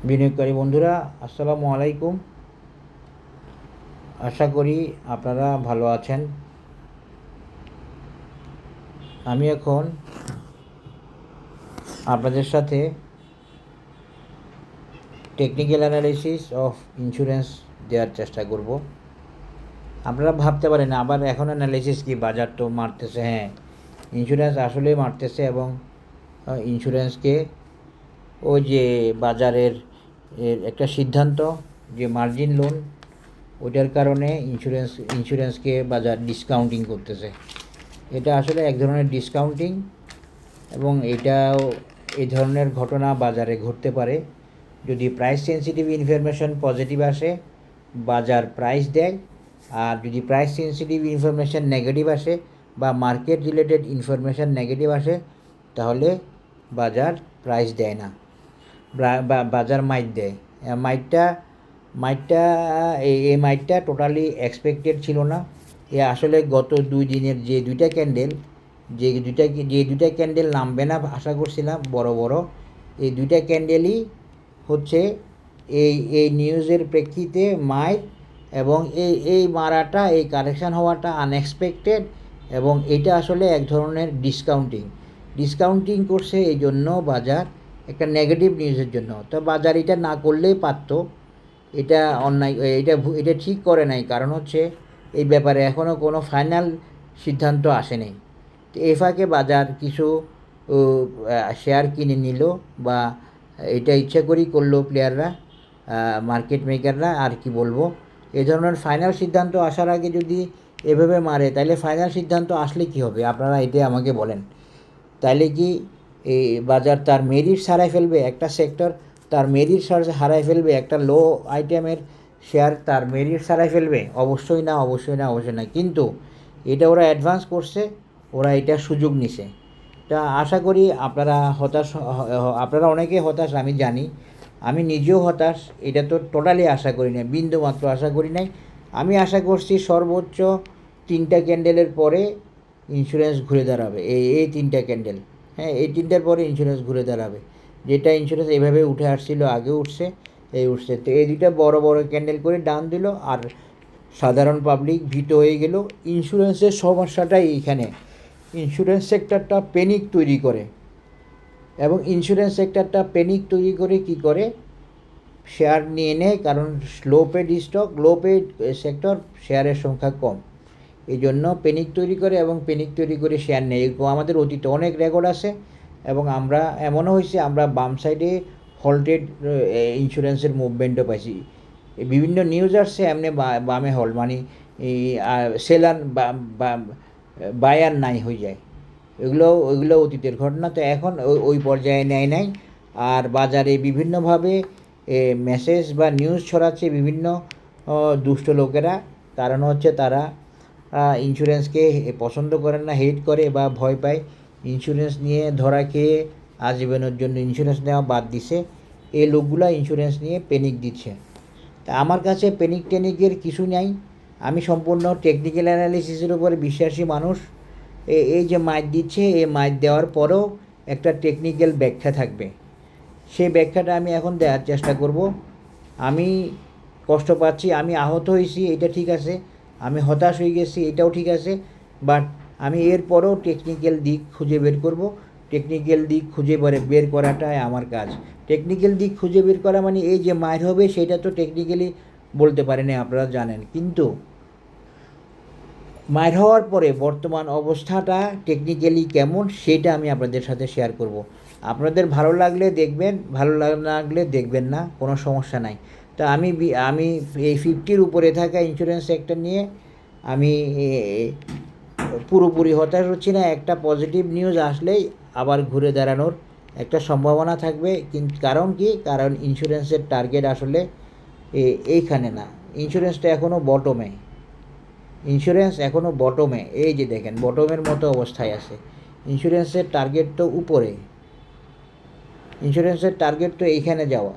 বিনিয়োগকারী বন্ধুরা, আসসালামু আলাইকুম। আশা করি আপনারা ভালো আছেন। আমি এখন আপনাদের সাথে টেকনিক্যাল অ্যানালিসিস অফ ইন্স্যুরেন্স দেওয়ার চেষ্টা করব। আপনারা ভাবতে পারেন আবার এখন অ্যানালিসিস কি, বাজার তো মারতেছে। হ্যাঁ, ইন্স্যুরেন্স আসলেই মারতেছে এবং ইন্স্যুরেন্সকে ওই যে বাজারের একটা সিদ্ধান্ত, যে মার্জিন লোন, ওইটার কারণে ইন্স্যুরেন্সকে বাজার ডিসকাউন্টিং করতেছে। এটা আসলে এক ধরনের ডিসকাউন্টিং এবং এটাও এই ধরনের ঘটনা বাজারে ঘটতে পারে। যদি প্রাইস সেন্সিটিভ ইনফরমেশন পজিটিভ আসে, বাজার প্রাইস দেয়। আর যদি প্রাইস সেন্সিটিভ ইনফরমেশন নেগেটিভ আসে বা মার্কেট রিলেটেড ইনফরমেশন নেগেটিভ আসে, তাহলে বাজার প্রাইস দেয় না, বাজার মাইট দেয়। মাইটটা এই মাইটটা টোটালি এক্সপেক্টেড ছিল না। এ আসলে গত 2 দিনের যে দুইটা ক্যান্ডেল নামবে না আশা করছিলাম বড় বড়, এই দুইটা ক্যান্ডেলই হচ্ছে এই নিউজের প্রেক্ষিতে মাইট, এবং এই মারাটা, এই কারেকশান হওয়াটা আনএক্সপেক্টেড। এবং এটা আসলে এক ধরনের ডিসকাউন্টিং করছে এই জন্য বাজার, একটা নেগেটিভ নিউজের জন্য। তো বাজার এটা না করলেই পারত, এটা অন্যায়, এটা ঠিক করে নাই। কারণ হচ্ছে এই ব্যাপারে এখনও কোনো ফাইনাল সিদ্ধান্ত আসেনি। তো এই ফাঁকে বাজার কিছু শেয়ার কিনে নিল, বা এটা ইচ্ছা করেই করলো প্লেয়াররা, মার্কেট মেকাররা। আর কি বলবো, এই ধরনের ফাইনাল সিদ্ধান্ত আসার আগে যদি এভাবে মারে, তাহলে ফাইনাল সিদ্ধান্ত আসলে কি হবে আপনারা এটাই আমাকে বলেন। তাইলে কি এই বাজার তার মেরিট হারাই ফেলবে? একটা সেক্টর তার মেরিট হারাই ফেলবে? একটা লো আইটেমের শেয়ার তার মেরিট হারাই ফেলবে? অবশ্যই না, অবশ্যই না, অবশ্যই না। কিন্তু এটা ওরা অ্যাডভান্স করছে, ওরা এটা সুযোগ নিছে। তা আশা করি আপনারা অনেকেই হতাশ, আমি জানি। আমি নিজেও হতাশ। এটা তো টোটালি আশা করি নাই, বিন্দু মাত্র আশা করি নাই। আমি আশা করছি সর্বোচ্চ 3টা ক্যান্ডেলের পরে ইন্স্যুরেন্স ঘুরে দাঁড়াবে। এই 3টা ক্যান্ডেল, হ্যাঁ, এই 3টার পরে ইন্স্যুরেন্স ঘুরে দাঁড়াবে। যেটা ইন্স্যুরেন্স এইভাবে উঠে আসছিল, আগে উঠছে, উঠছে। তো এই দুইটা বড় বড় ক্যান্ডেল করে ডাউন দিল, আর সাধারণ পাবলিক ভীত হয়ে গেল। ইন্স্যুরেন্সের সমস্যাটাই এইখানে। ইন্স্যুরেন্স সেক্টরটা প্যানিক তৈরি করে, এবং ইন্স্যুরেন্স সেক্টরটা প্যানিক তৈরি করে কী করে, শেয়ার নিয়ে নেয়। কারণ low paid stock, low paid sector, শেয়ারের সংখ্যা কম, এই জন্য প্যানিক তৈরি করে, এবং প্যানিক তৈরি করে শেয়ার নেয়। এরকম আমাদের অতীতে অনেক রেকর্ড আছে। এবং আমরা এমনও হয়েছে, আমরা বাম সাইডে হল্টেড ইন্স্যুরেন্সের মুভমেন্টও পাইছি। বিভিন্ন নিউজ আসছে এমনি বামে হল্ট, মানে সেলার বায়ার নাই হয়ে যায়। ওইগুলো অতীতের ঘটনা। তো এখন ওই পর্যায়ে নেয় নাই। আর বাজারে বিভিন্নভাবে মেসেজ বা নিউজ ছড়াচ্ছে বিভিন্ন দুষ্ট লোকেরা। কারণ হচ্ছে তারা ইন্স্যুরেন্সকে পছন্দ করেন না, হেট করে বা ভয় পায়। ইন্স্যুরেন্স নিয়ে ধরা খেয়ে আজীবনের জন্য ইন্স্যুরেন্স নেওয়া বাদ দিছে। এই লোকগুলা ইন্স্যুরেন্স নিয়ে প্যানিক দিচ্ছে। তা আমার কাছে টেনিকের কিছু নাই। আমি সম্পূর্ণ টেকনিক্যাল অ্যানালিসিসের উপরে বিশ্বাসী মানুষ। এই যে মাইট দিচ্ছে, এই মাইট দেওয়ার পরেও একটা টেকনিক্যাল ব্যাখ্যা থাকবে। সেই ব্যাখ্যাটা আমি এখন দেওয়ার চেষ্টা করব। আমি কষ্ট পাচ্ছি, আমি আহত হয়েছি, এটা ঠিক আছে। আমি হতাশ হয়ে গেছি, এটাও ঠিক আছে। বাট আমি এরপরও টেকনিক্যাল দিক খুঁজে বের করব। টেকনিক্যাল দিক খুঁজে বের করাটাই আমার কাজ। টেকনিক্যাল দিক খুঁজে বের করা মানে এই যে মার হবে, সেটা তো টেকনিক্যালি বলতে পারেন, আপনারা জানেন। কিন্তু মার হওয়ার পরে বর্তমান অবস্থাটা টেকনিক্যালি কেমন, সেটা আমি আপনাদের সাথে শেয়ার করব। আপনাদের ভালো লাগলে দেখবেন, ভালো না লাগলে দেখবেন না, কোনো সমস্যা নাই। তা আমি এই 50-র উপরে থাকা ইন্স্যুরেন্স সেক্টর নিয়ে আমি পুরোপুরি হতাশ হচ্ছি না। একটা পজিটিভ নিউজ আসলেই আবার ঘুরে দাঁড়ানোর একটা সম্ভাবনা থাকবে। কিন্তু কারণ কি, কারণ ইন্স্যুরেন্সের টার্গেট আসলে এইখানে না। ইন্স্যুরেন্সটা এখনও বটমে, এই যে দেখেন বটমের মতো অবস্থায় আছে। ইন্স্যুরেন্সের টার্গেট তো উপরে, ইন্স্যুরেন্সের টার্গেট তো এইখানে যাওয়া,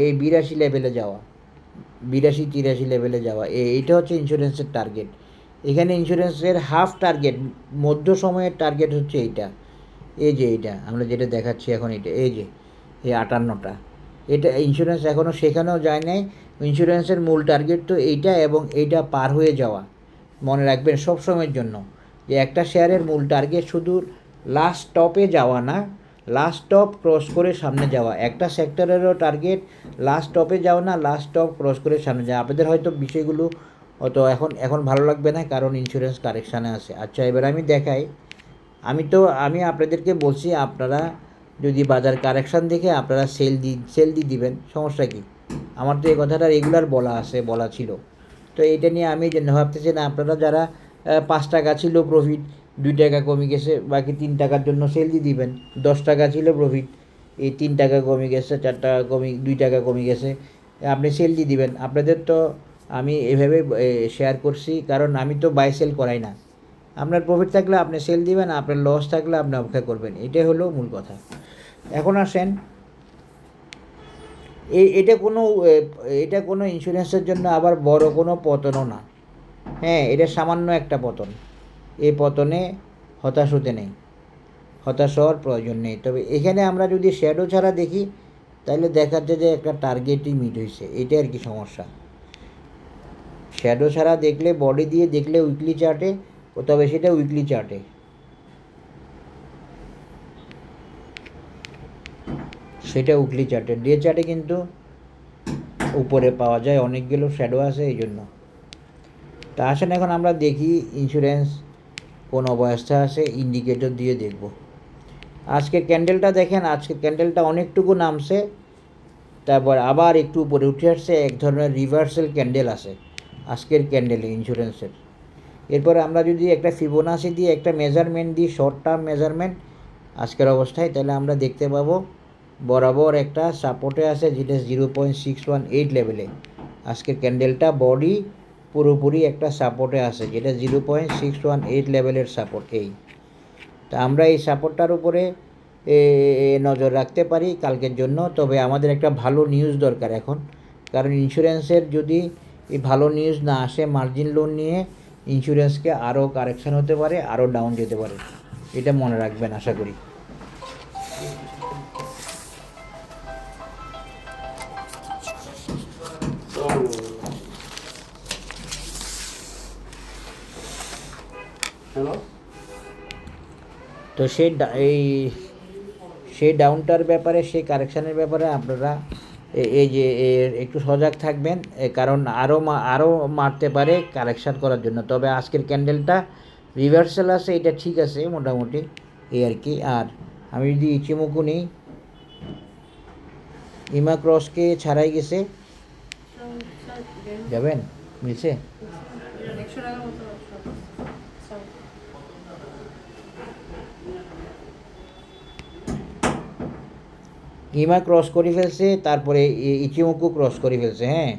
এই 82 লেভেলে যাওয়া, 82-83 লেভেলে যাওয়া। এইটা হচ্ছে ইন্স্যুরেন্সের টার্গেট। এখানে ইন্স্যুরেন্সের হাফ টার্গেট, মধ্য সময়ের টার্গেট হচ্ছে এইটা। এই যে এইটা আমরা যেটা দেখাচ্ছি এখন, এই যে এই 58টা। এটা ইন্স্যুরেন্স এখনও সেখানেও যায় নাই। ইন্স্যুরেন্সের মূল টার্গেট তো এইটা এবং এইটা পার হয়ে যাওয়া। মনে রাখবেন সব সময়ের জন্য যে একটা শেয়ারের মূল টার্গেট শুধু লাস্ট টপে যাওয়া না, লাস্ট টপ ক্রস করে সামনে যাওয়া। একটা সেক্টরেরও টার্গেট লাস্ট টপে যাওয়া না, লাস্ট টপ ক্রস করে সামনে যাওয়া। আপনাদের হয়তো বিষয়গুলো অত এখন ভালো লাগবে না, কারণ ইন্স্যুরেন্স কারেকশানে আছে। আচ্ছা, এবার আমি দেখাই। আমি আপনাদেরকে বলছি, আপনারা যদি বাজার কারেকশান দেখে আপনারা সেল দিয়ে দিবেন, সমস্যা কী? আমার তো এই কথাটা রেগুলার বলা ছিল। তো এইটা নিয়ে আমি জন্য ভাবতেছি না, আপনারা যারা 5 টাকা ছিল প্রফিট, 2 টাকা কমে গেছে, বাকি 3 টাকার জন্য সেল দিয়ে দিবেন। 10 টাকা ছিল প্রফিট, এই 3 টাকা কমে গেছে, 4 টাকা কমে, 2 টাকা কমে গেছে, আপনি সেল দিয়ে দিবেন। আপনাদের তো আমি এভাবে শেয়ার করছি, কারণ আমি তো বাই সেল করাই না। আপনার প্রফিট থাকলে আপনি সেল দিবেন, আপনার লস থাকলে আপনি অপেক্ষা করবেন। এটাই হলো মূল কথা। এখন আসেন, এটা কোনো ইন্স্যুরেন্সের জন্য আবার বড় কোনো পতনও না। হ্যাঁ, এটা সামান্য একটা পতন। এই পতনে হতাশ হতে নেই, হতাশ হওয়ার প্রয়োজন নেই। তবে এখানে আমরা যদি শ্যাডো ছাড়া দেখি, তাহলে দেখাচ্ছে যে একটা টার্গেটই মিট হয়েছে, এটাই আর কি সমস্যা। শ্যাডো ছাড়া দেখলে, বডি দিয়ে দেখলে উইকলি চার্টে, তবে সেটা উইকলি চার্টে। ডে চার্টে কিন্তু উপরে পাওয়া যায়, অনেকগুলো শ্যাডো আছে এই জন্য। তা আসেন এখন আমরা দেখি ইন্স্যুরেন্স কোন অবস্থা আছে, ইন্ডিকেটর দিয়ে দেখব। আজকের ক্যান্ডেলটা দেখেন, আজকের ক্যান্ডেলটা অনেকটুকু নামছে, তারপর আবার একটু উপরে উঠে আসছে। এক ধরনের রিভার্সাল ক্যান্ডেল আছে আজকের ক্যান্ডেলে ইন্স্যুরেন্সের। এরপরে আমরা যদি একটা ফিবোনাসি দিয়ে একটা মেজারমেন্ট দিই, শর্ট টার্ম মেজারমেন্ট আজকের অবস্থায়, তাহলে আমরা দেখতে পাবো বরাবর একটা সাপোর্টে আছে, যেটা 0.618 লেভেলে। আজকের ক্যান্ডেলটা বডি পুরোপুরি একটা সাপোর্টে আছে, যেটা 0.618 লেভেলের সাপোর্ট। তা আমরা এই সাপোর্টটার উপরে নজর রাখতে পারি কালকের জন্য। তবে আমাদের একটা ভালো নিউজ দরকার এখন, কারণ ইন্স্যুরেন্সের যদি এই ভালো নিউজ না আসে, মার্জিন লোন নিয়ে ইন্স্যুরেন্সকে আরও কারেকশান হতে পারে, আরও ডাউন যেতে পারে। এটা মনে রাখবেন, আশা করি। তো সেই ডাউনটার ব্যাপারে, সেই কারেকশানের ব্যাপারে আপনারা এই যে একটু সজাগ থাকবেন, কারণ আরও মারতে পারে কারেকশান করার জন্য। তবে আজকের ক্যান্ডেলটা রিভার্সাল আছে, এটা ঠিক আছে মোটামুটি, এই আর কি। আর আমি যদি ইচিমুকু নিই, ইমা ক্রসকে ছাড়াই গেছে, যাবেন মিলছে। ইমা ক্রস করে ফেলছে, তারপরে ইচিমুকু ক্রস করে ফেলছে। হ্যাঁ,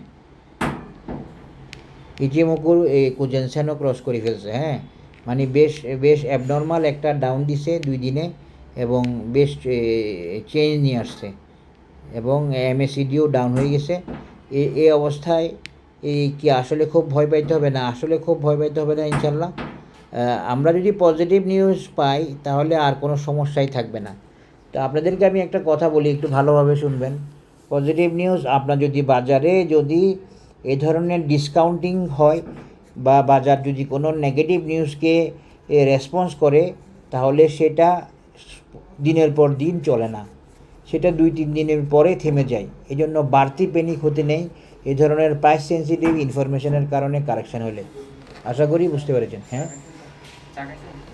ইচিমুকুর কুজেনসেনও ক্রস করে ফেলছে। হ্যাঁ, মানে বেশ অ্যাবনর্মাল একটা ডাউন দিছে 2 দিনে, এবং বেশ চেঞ্জ নিয়ে আসছে, এবং এমএসিডিও ডাউন হয়ে গেছে। এই অবস্থায় কি আসলে খুব ভয় পাইতে হবে না? আসলে খুব ভয় পাইতে হবে না ইনশাল্লাহ। আমরা যদি পজিটিভ নিউজ পাই, তাহলে আর কোনো সমস্যাই থাকবে না। তো আপনাদেরকে আমি একটা কথা বলি, একটু ভালোভাবে শুনবেন। পজিটিভ নিউজ, আপনার যদি বাজারে যদি এ ধরনের ডিসকাউন্টিং হয়, বা বাজার যদি কোনো নেগেটিভ নিউজকে রেসপন্স করে, তাহলে সেটা দিনের পর দিন চলে না, সেটা 2-3 দিনের পরে থেমে যায়। এই জন্য বাড়তি প্যানিক হতে নেই এই ধরনের প্রাইস সেন্সিটিভ ইনফরমেশনের কারণে কারেকশান হলে। আশা করি বুঝতে পেরেছেন। হ্যাঁ,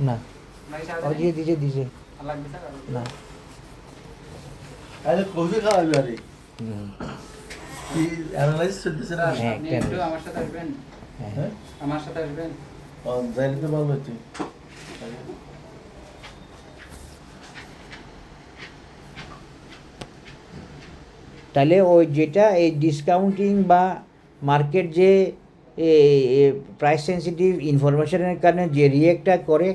না দিছে না, কফি খাওয়াবি আরে কি অ্যানালাইসিস চলতেছে না? হ্যাঁ, আপনি একটু আমার সাথে আসবেন, হ্যাঁ, আমার সাথে আসবেন। জানি তো ভালো হচ্ছে। তাহলে ওই যেটা এই ডিসকাউন্টিং বা মার্কেট যে প্রাইস সেন্সিটিভ ইনফরমেশনের কারণে যে রিয়েক্টটা করে,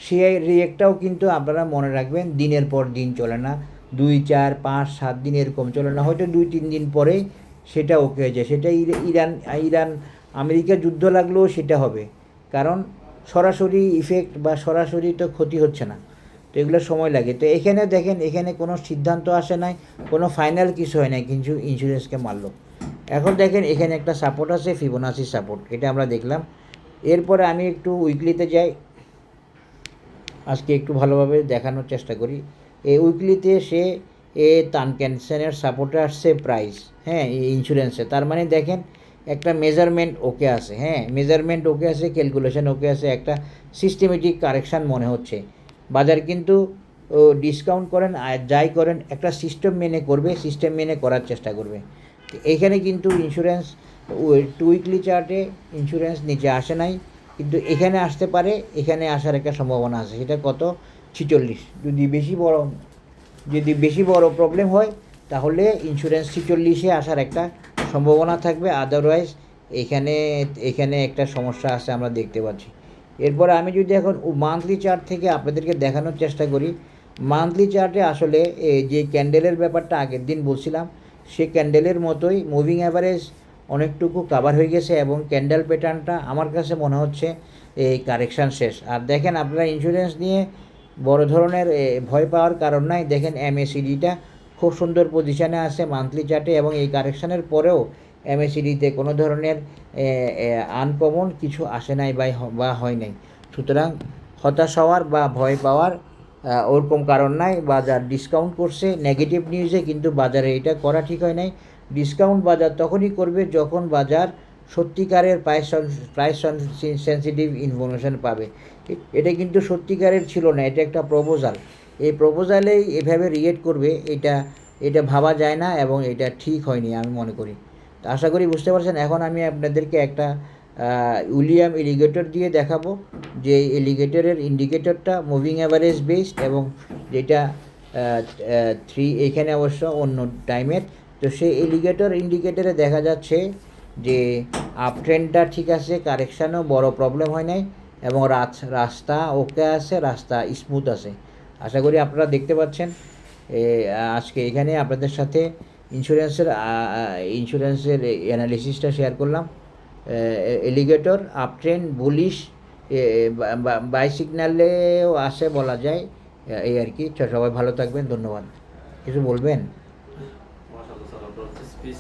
সেই রিয়েক্টটাও কিন্তু আপনারা মনে রাখবেন দিনের পর দিন চলে না, 2, 4, 5, 7 দিন এরকম চলে না, হয়তো 2-3 দিন পরেই সেটা ওকে হয়ে যায়। সেটা ইরান আমেরিকা যুদ্ধ লাগলেও সেটা হবে, কারণ সরাসরি ইফেক্ট বা সরাসরি তো ক্ষতি হচ্ছে না। তো এগুলো সময় লাগে। তো এখানে দেখেন, এখানে কোনো সিদ্ধান্ত আসে নাই, কোনো ফাইনাল কিছু হয় নাই, কিন্তু ইন্স্যুরেন্সকে মারলো। এখন দেখেন এখানে একটা সাপোর্ট আছে, ফিবোনাসি সাপোর্ট, এটা আমরা দেখলাম। এরপরে আমি একটু উইকলিতে যাই, আজকে একটু ভালোভাবে দেখানোর চেষ্টা করি। এই উইকলিতে সে তান ক্যানসেনের সাপোর্টে আসছে প্রাইস, হ্যাঁ, এই ইন্স্যুরেন্সে। তার মানে দেখেন একটা মেজারমেন্ট ওকে আছে, হ্যাঁ, মেজারমেন্ট ওকে আছে, ক্যালকুলেশন ওকে আছে, একটা সিস্টেমেটিক কারেকশান মনে হচ্ছে। বাজার কিন্তু ডিসকাউন্ট করেন আর যাই করেন একটা সিস্টেম মেনে করবে, সিস্টেম মেনে করার চেষ্টা করবে। তো এইখানে কিন্তু ইন্স্যুরেন্স টু উইকলি চার্টে ইন্স্যুরেন্স নিচে আসে নাই, কিন্তু এখানে আসতে পারে, এখানে আসার একটা সম্ভাবনা আছে। সেটা কত? 46। যদি বেশি বড় প্রবলেম হয় তাহলে ইন্স্যুরেন্স 46-এ আসার একটা সম্ভাবনা থাকবে। আদারওয়াইজ এখানে একটা সমস্যা আছে আমরা দেখতে পাচ্ছি। এরপরে আমি যদি এখন মান্থলি চার্ট থেকে আপনাদেরকে দেখানোর চেষ্টা করি, মান্থলি চার্টে আসলে যে ক্যান্ডেলের ব্যাপারটা আগের দিন বলছিলাম, সে ক্যান্ডেলের মতোই মুভিং অ্যাভারেজ অনেকটুকু কাভার হয়ে গেছে, এবং ক্যান্ডেল প্যাটার্নটা আমার কাছে মনে হচ্ছে এই কারেকশান শেষ। আর দেখেন আপনারা ইন্স্যুরেন্স নিয়ে বড় ধরনের ভয় পাওয়ার কারণ নাই। দেখেন এমএসিডিটা খুব সুন্দর পজিশানে আছে মান্থলি চার্টে, এবং এই কারেকশানের পরেও এমএসিডিতে কোনো ধরনের আনকমন কিছু আসে নাই বা হয় নাই। সুতরাং হতাশ হওয়ার বা ভয় পাওয়ার ওরকম কারণ নাই। বাজার ডিসকাউন্ট করছে নেগেটিভ নিউজে, কিন্তু বাজারে এটা করা ঠিক হয় নাই। ডিসকাউন্ট বাজার তখনই করবে যখন বাজার সত্যিকারের প্রাইস সেন্সিটিভ ইনফরমেশান পাবে। এটা কিন্তু সত্যিকারের ছিল না, এটা একটা প্রপোজাল। এই প্রপোজালেই এভাবে রিয়েক্ট করবে, এটা ভাবা যায় না, এবং এটা ঠিক হয়নি আমি মনে করি। তো আশা করি বুঝতে পারছেন। এখন আমি আপনাদেরকে একটা উইলিয়াম এলিগেটর দিয়ে দেখাবো, যে এলিগেটরের ইন্ডিকেটরটা মুভিং অ্যাভারেজ বেসড, এবং যেটা 3 এখানে অবশ্য অন্য টাইমের। তো সেই এলিগেটর ইন্ডিকেটরে দেখা যাচ্ছে যে আপ ট্রেন্ডটা ঠিক আছে, কারেকশানও বড় প্রবলেম হয় নাই, এবং রাস্তা ওকে আছে, রাস্তা স্মুথ আছে। আশা করি আপনারা দেখতে পাচ্ছেন। আজকে এখানে আপনাদের সাথে ইন্স্যুরেন্সের অ্যানালিসিসটা শেয়ার করলাম। Alligator up trend bullish, buy সিগন্যালেও আসে বলা যায়, এই আর কি। সবাই ভালো থাকবেন, ধন্যবাদ। কিছু বলবেন? মাশাআল্লাহ স্যার, আপনার স্পিচ